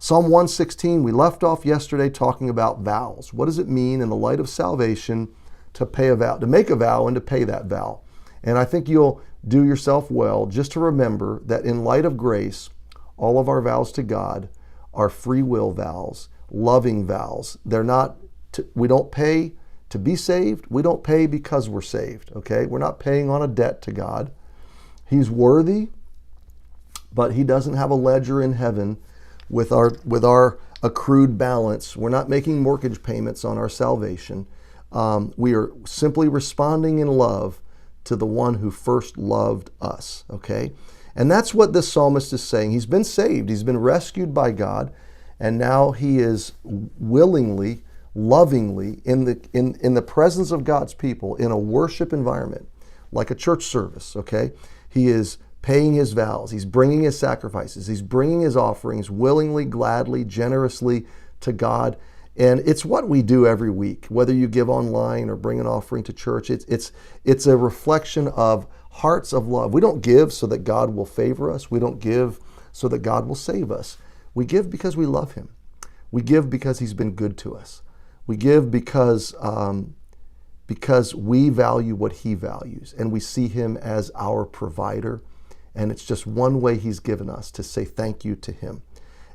Psalm 116, we left off yesterday talking about vows. What does it mean in the light of salvation to pay a vow, to make a vow and to pay that vow? And I think you'll do yourself well just to remember that in light of grace, all of our vows to God are free will vows, loving vows. They're not, we don't pay to be saved. We don't pay because we're saved, okay? We're not paying on a debt to God. He's worthy, but he doesn't have a ledger in heaven with our accrued balance. We're not making mortgage payments on our salvation. We are simply responding in love to the one who first loved us, okay? And that's what this psalmist is saying. He's been saved. He's been rescued by God, and now he is willingly, lovingly in the presence of God's people in a worship environment, like a church service, okay? He is paying his vows. He's bringing his sacrifices. He's bringing his offerings willingly, gladly, generously to God. And it's what we do every week, whether you give online or bring an offering to church. It's a reflection of hearts of love. We don't give so that God will favor us. We don't give so that God will save us. We give because we love him. We give because he's been good to us. We give because we value what he values, and we see him as our provider. And it's just one way he's given us to say thank you to him.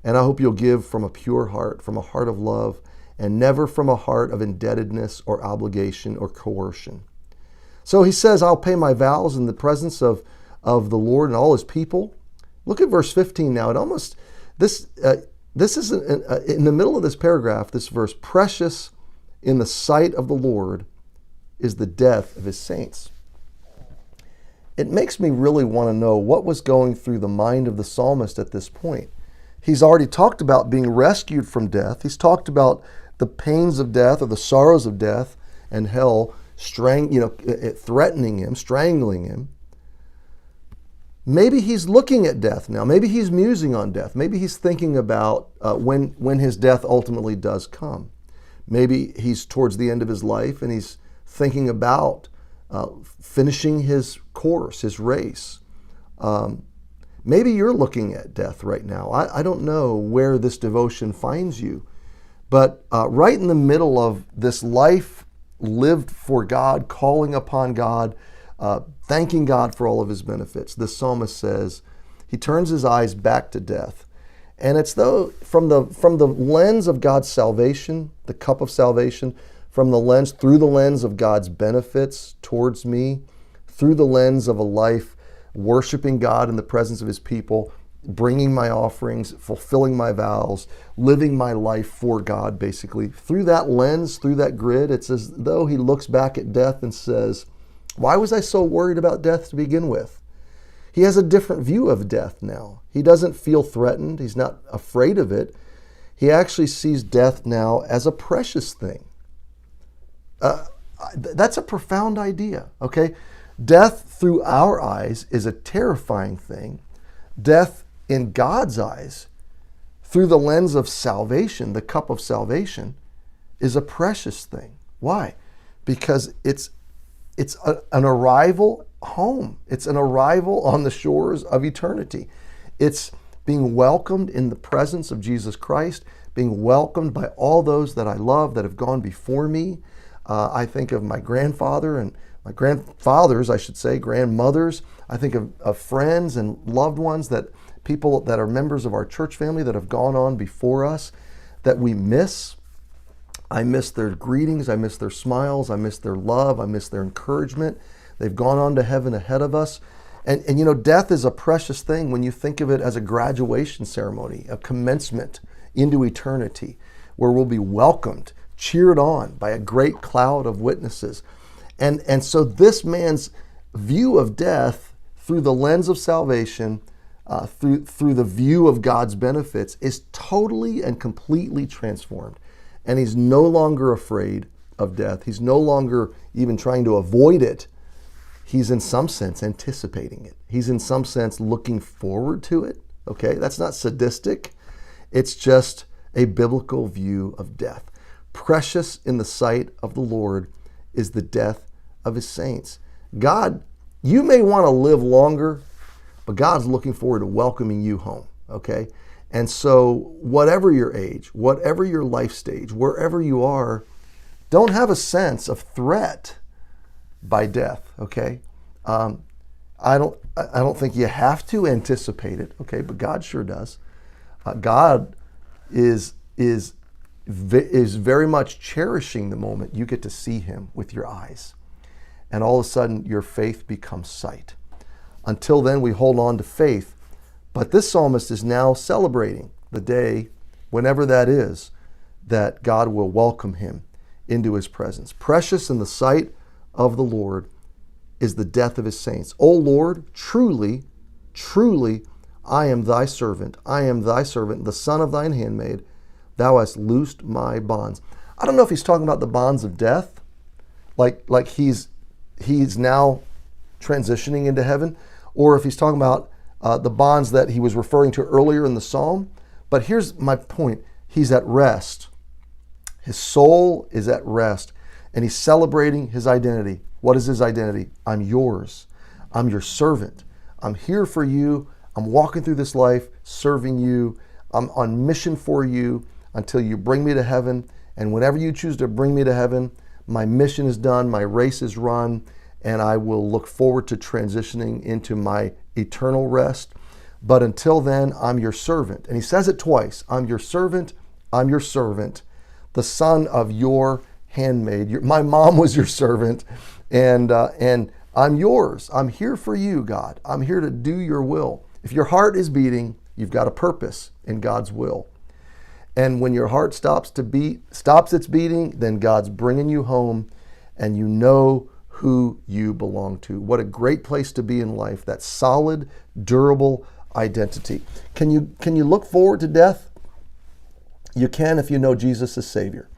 And I hope you'll give from a pure heart, from a heart of love, and never from a heart of indebtedness or obligation or coercion. So he says, I'll pay my vows in the presence of the Lord and all his people. Look at verse 15 now. This is in the middle of this paragraph, this verse, precious in the sight of the Lord is the death of his saints. It makes me really want to know what was going through the mind of the psalmist at this point. He's already talked about being rescued from death. He's talked about the pains of death or the sorrows of death and hell threatening him, strangling him. Maybe he's looking at death now. Maybe he's musing on death. Maybe he's thinking about when his death ultimately does come. Maybe he's towards the end of his life and he's thinking about finishing his course, his race. Maybe you're looking at death right now. I don't know where this devotion finds you, but right in the middle of this life lived for God, calling upon God, thanking God for all of his benefits, the psalmist says he turns his eyes back to death. And it's though from the lens of God's salvation, the cup of salvation, through the lens of God's benefits towards me, through the lens of a life worshiping God in the presence of his people, bringing my offerings, fulfilling my vows, living my life for God, basically. Through that lens, through that grid, it's as though he looks back at death and says, why was I so worried about death to begin with? He has a different view of death now. He doesn't feel threatened. He's not afraid of it. He actually sees death now as a precious thing. That's a profound idea, okay? Death through our eyes is a terrifying thing. Death in God's eyes, through the lens of salvation, the cup of salvation, is a precious thing. Why? Because it's an arrival home. It's an arrival on the shores of eternity. It's being welcomed in the presence of Jesus Christ, being welcomed by all those that I love that have gone before me. I think of my grandfather and my grandfathers, I should say, grandmothers. I think of friends and loved ones, people that are members of our church family that have gone on before us that we miss. I miss their greetings. I miss their smiles. I miss their love. I miss their encouragement. They've gone on to heaven ahead of us. And you know, death is a precious thing when you think of it as a graduation ceremony, a commencement into eternity, where we'll be welcomed, cheered on by a great cloud of witnesses. And so this man's view of death through the lens of salvation, through the view of God's benefits, is totally and completely transformed. And he's no longer afraid of death. He's no longer even trying to avoid it. He's in some sense anticipating it. He's in some sense looking forward to it. Okay, that's not sadistic. It's just a biblical view of death. Precious in the sight of the Lord is the death of his saints. God, you may want to live longer, but God's looking forward to welcoming you home, okay? And so whatever your age, whatever your life stage, wherever you are, don't have a sense of threat by death, okay? I don't think you have to anticipate it, okay? But God sure does. God is very much cherishing the moment you get to see him with your eyes. And all of a sudden, your faith becomes sight. Until then, we hold on to faith. But this psalmist is now celebrating the day, whenever that is, that God will welcome him into his presence. Precious in the sight of the Lord is the death of his saints. O Lord, truly, truly, I am thy servant. I am thy servant, the son of thine handmaid. Thou hast loosed my bonds. I don't know if he's talking about the bonds of death, like he's now transitioning into heaven, or if he's talking about the bonds that he was referring to earlier in the psalm. But here's my point. He's at rest. His soul is at rest, and he's celebrating his identity. What is his identity? I'm yours. I'm your servant. I'm here for you. I'm walking through this life serving you. I'm on mission for you until you bring me to heaven. And whenever you choose to bring me to heaven, my mission is done, my race is run, and I will look forward to transitioning into my eternal rest. But until then, I'm your servant. And he says it twice. I'm your servant. I'm your servant, the son of your handmaid. My mom was your servant, and I'm yours. I'm here for you, God. I'm here to do your will. If your heart is beating, you've got a purpose in God's will. And when your heart stops its beating, then God's bringing you home, and you know who you belong to. What a great place to be in life, that solid, durable identity. Can you look forward to death? You can if you know Jesus as Savior.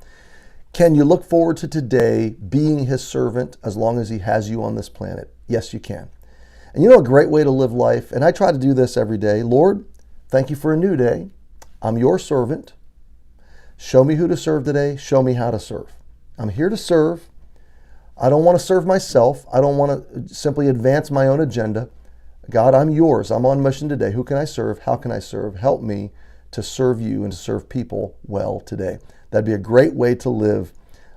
Can you look forward to today being his servant as long as he has you on this planet? Yes, you can. And you know a great way to live life, and I try to do this every day. Lord, thank you for a new day. I'm your servant. Show me who to serve today. Show me how to serve. I'm here to serve. I don't want to serve myself. I don't want to simply advance my own agenda. God, I'm yours. I'm on mission today. Who can I serve? How can I serve? Help me to serve you and to serve people well today. That'd be a great way to live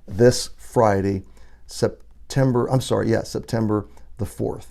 this Friday, September the 4th.